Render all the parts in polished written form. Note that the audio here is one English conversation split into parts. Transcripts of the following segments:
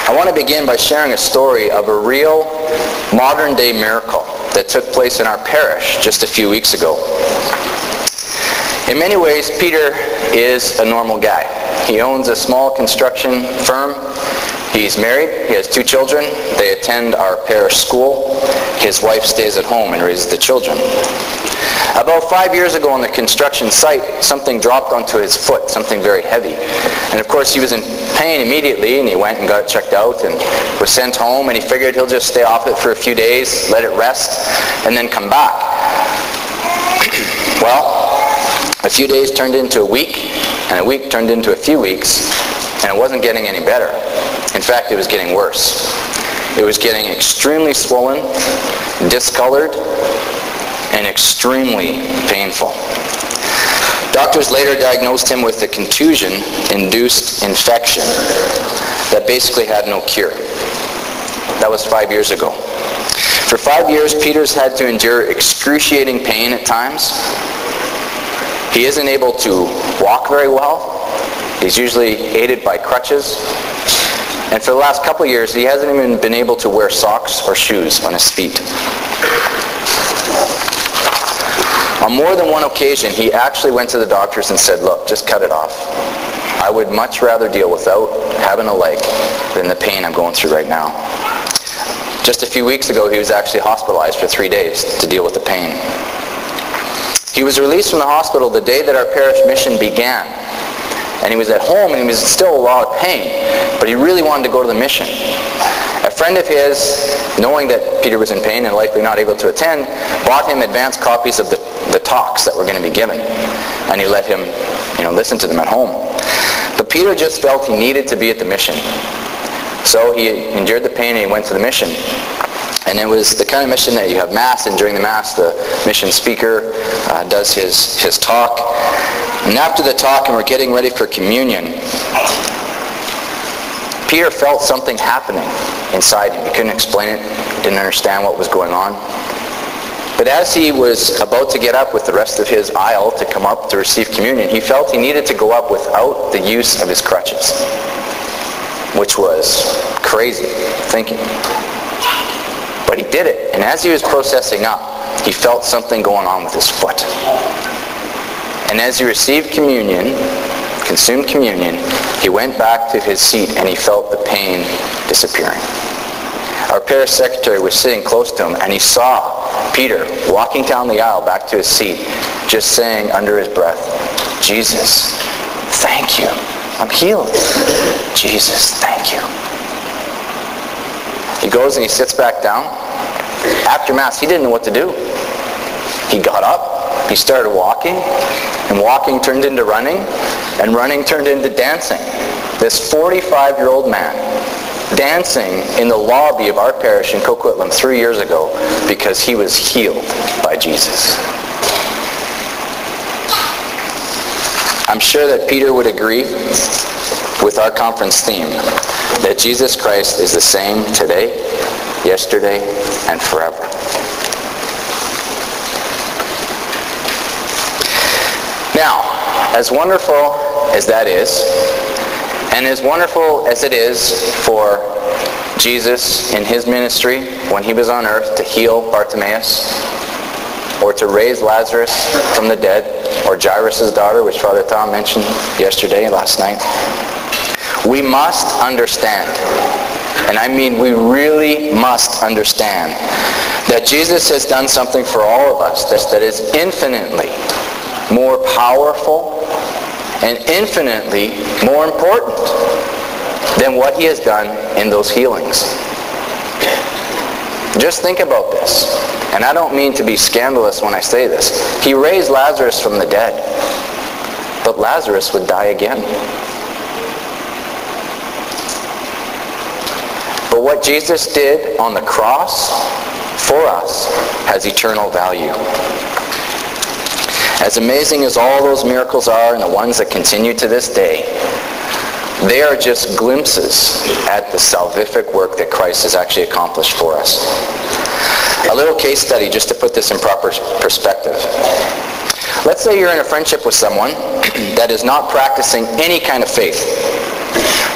I want to begin by sharing a story of a real modern-day miracle that took place in our parish just a few weeks ago. In many ways, Peter is a normal guy. He owns a small construction firm. He's married. He has 2 children. They attend our parish school. His wife stays at home and raises the children. About 5 years ago on the construction site, something dropped onto his foot, something very heavy. And of course he was in pain immediately, and he went and got it checked out and was sent home, and he figured he'll just stay off it for a few days, let it rest, and then come back. Well, a few days turned into a week, and a week turned into a few weeks, and it wasn't getting any better. In fact, it was getting worse. It was getting extremely swollen, discolored, and extremely painful. Doctors later diagnosed him with a contusion-induced infection that basically had no cure. That was 5 years ago. For 5 years, Peter's had to endure excruciating pain at times. He isn't able to walk very well. He's usually aided by crutches. And for the last couple of years, he hasn't even been able to wear socks or shoes on his feet. On more than one occasion, he actually went to the doctors and said, "Look, just cut it off. I would much rather deal without having a leg than the pain I'm going through right now." Just a few weeks ago, he was actually hospitalized for 3 days to deal with the pain. He was released from the hospital the day that our parish mission began. And he was at home and he was still in a lot of pain, but he really wanted to go to the mission. A friend of his, knowing that Peter was in pain and likely not able to attend, bought him advance copies of the talks that were going to be given. And he let him, listen to them at home. But Peter just felt he needed to be at the mission. So he endured the pain and he went to the mission. And it was the kind of mission that you have Mass, and during the Mass the mission speaker does his talk. And after the talk, and we're getting ready for communion, Peter felt something happening inside him. He couldn't explain it, didn't understand what was going on. But as he was about to get up with the rest of his aisle to come up to receive communion, he felt he needed to go up without the use of his crutches, which was crazy thinking. But he did it. And as he was processing up, he felt something going on with his foot. And as he received communion, consumed communion, he went back to his seat and he felt the pain disappearing. Our parish secretary was sitting close to him, and he saw Peter walking down the aisle back to his seat, just saying under his breath, "Jesus, thank you. I'm healed. Jesus, thank you." He goes and he sits back down. After Mass, he didn't know what to do. He got up, he started walking, and walking turned into running, and running turned into dancing. This 45-year-old man dancing in the lobby of our parish in Coquitlam 3 years ago because he was healed by Jesus. I'm sure that Peter would agree with our conference theme that Jesus Christ is the same today, yesterday, and forever. Now, as wonderful as that is, and as wonderful as it is for Jesus in his ministry when he was on earth to heal Bartimaeus, or to raise Lazarus from the dead, or Jairus' daughter, which Father Tom mentioned last night, we must understand, and I mean we really must understand, that Jesus has done something for all of us that is infinitely more powerful and infinitely more important than what he has done in those healings. Just think about this. And I don't mean to be scandalous when I say this. He raised Lazarus from the dead, but Lazarus would die again. But what Jesus did on the cross for us has eternal value. As amazing as all those miracles are, and the ones that continue to this day, they are just glimpses at the salvific work that Christ has actually accomplished for us. A little case study just to put this in proper perspective. Let's say you're in a friendship with someone that is not practicing any kind of faith.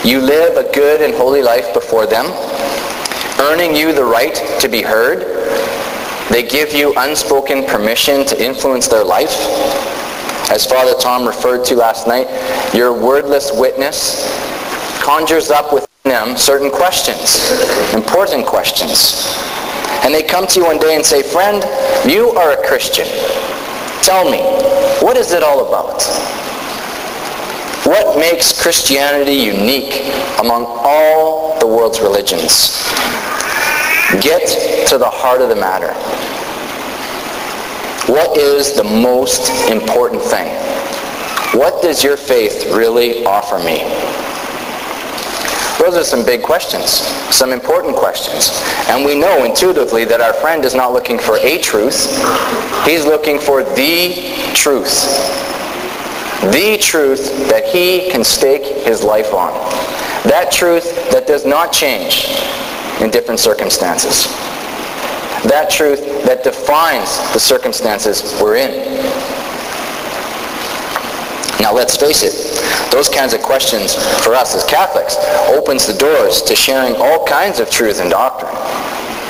You live a good and holy life before them, earning you the right to be heard. They give you unspoken permission to influence their life. As Father Tom referred to last night, your wordless witness conjures up within them certain questions, important questions. And they come to you one day and say, friend, you are a Christian. Tell me, what is it all about? What makes Christianity unique among all the world's religions? Get to the heart of the matter. What is the most important thing? What does your faith really offer me? Those are some big questions, some important questions. And we know intuitively that our friend is not looking for a truth. He's looking for the truth. The truth that he can stake his life on. That truth that does not change in different circumstances. That truth that defines the circumstances we're in. Now let's face it, those kinds of questions for us as Catholics opens the doors to sharing all kinds of truth and doctrine,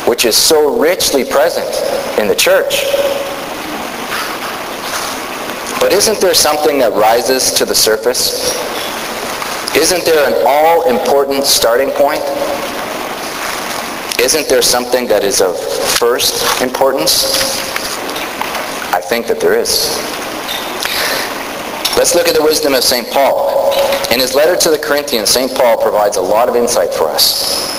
which is so richly present in the church. But isn't there something that rises to the surface? Isn't there an all-important starting point? Isn't there something that is of first importance? I think that there is. Let's look at the wisdom of St. Paul. In his letter to the Corinthians, St. Paul provides a lot of insight for us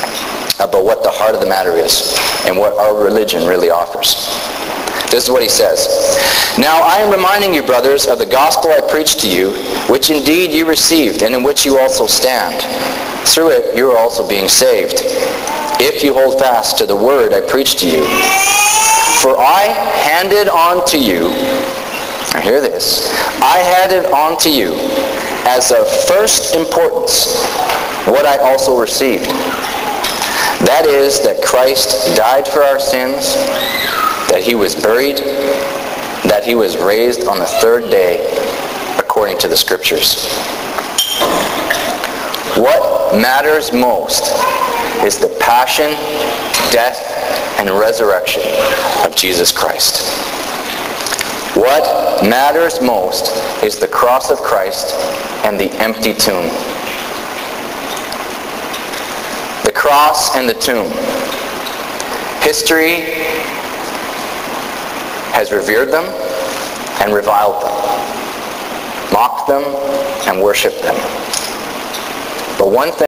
about what the heart of the matter is and what our religion really offers. This is what he says. Now I am reminding you, brothers, of the gospel I preached to you, which indeed you received, and in which you also stand. Through it you are also being saved, if you hold fast to the word I preached to you. For I handed on to you, now hear this, I handed on to you as of first importance what I also received. That is, that Christ died for our sins, that he was buried, that he was raised on the third day according to the Scriptures. What matters most is the passion, death, and resurrection of Jesus Christ. What matters most is the cross of Christ and the empty tomb. The cross and the tomb. History has revered them and reviled them, mocked them and worshipped them. But one thing